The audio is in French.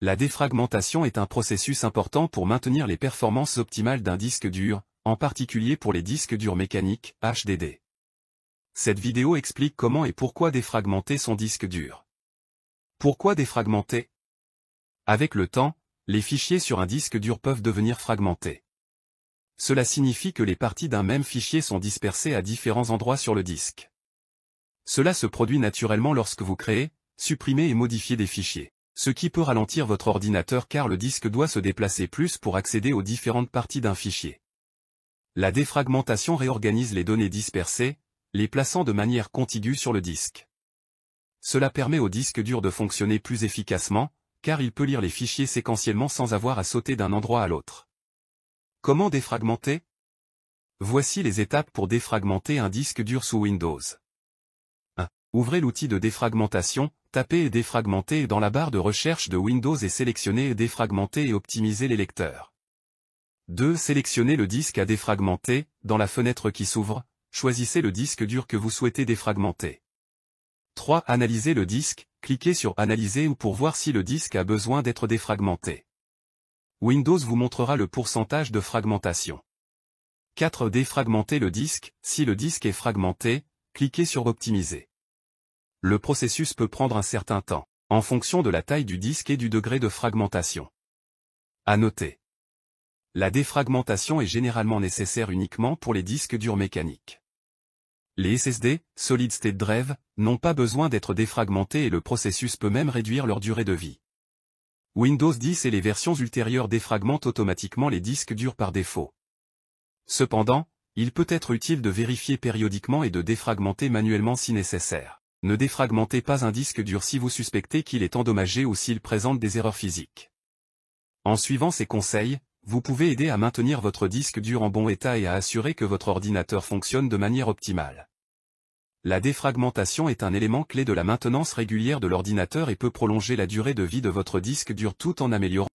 La défragmentation est un processus important pour maintenir les performances optimales d'un disque dur, en particulier pour les disques durs mécaniques, HDD. Cette vidéo explique comment et pourquoi défragmenter son disque dur. Pourquoi défragmenter? Avec le temps, les fichiers sur un disque dur peuvent devenir fragmentés. Cela signifie que les parties d'un même fichier sont dispersées à différents endroits sur le disque. Cela se produit naturellement lorsque vous créez, supprimez et modifiez des fichiers, ce qui peut ralentir votre ordinateur car le disque doit se déplacer plus pour accéder aux différentes parties d'un fichier. La défragmentation réorganise les données dispersées, les plaçant de manière contiguë sur le disque. Cela permet au disque dur de fonctionner plus efficacement, car il peut lire les fichiers séquentiellement sans avoir à sauter d'un endroit à l'autre. Comment défragmenter? Voici les étapes pour défragmenter un disque dur sous Windows. 1. Ouvrez l'outil de défragmentation, tapez et défragmenter dans la barre de recherche de Windows et sélectionnez défragmenter et optimiser les lecteurs. 2. Sélectionnez le disque à défragmenter, dans la fenêtre qui s'ouvre, choisissez le disque dur que vous souhaitez défragmenter. 3. Analysez le disque, cliquez sur Analyser ou pour voir si le disque a besoin d'être défragmenté. Windows vous montrera le pourcentage de fragmentation. 4. Défragmenter le disque, si le disque est fragmenté, cliquez sur Optimiser. Le processus peut prendre un certain temps, en fonction de la taille du disque et du degré de fragmentation. À noter. La défragmentation est généralement nécessaire uniquement pour les disques durs mécaniques. Les SSD, Solid State Drive, n'ont pas besoin d'être défragmentés et le processus peut même réduire leur durée de vie. Windows 10 et les versions ultérieures défragmentent automatiquement les disques durs par défaut. Cependant, il peut être utile de vérifier périodiquement et de défragmenter manuellement si nécessaire. Ne défragmentez pas un disque dur si vous suspectez qu'il est endommagé ou s'il présente des erreurs physiques. En suivant ces conseils, vous pouvez aider à maintenir votre disque dur en bon état et à assurer que votre ordinateur fonctionne de manière optimale. La défragmentation est un élément clé de la maintenance régulière de l'ordinateur et peut prolonger la durée de vie de votre disque dur tout en améliorant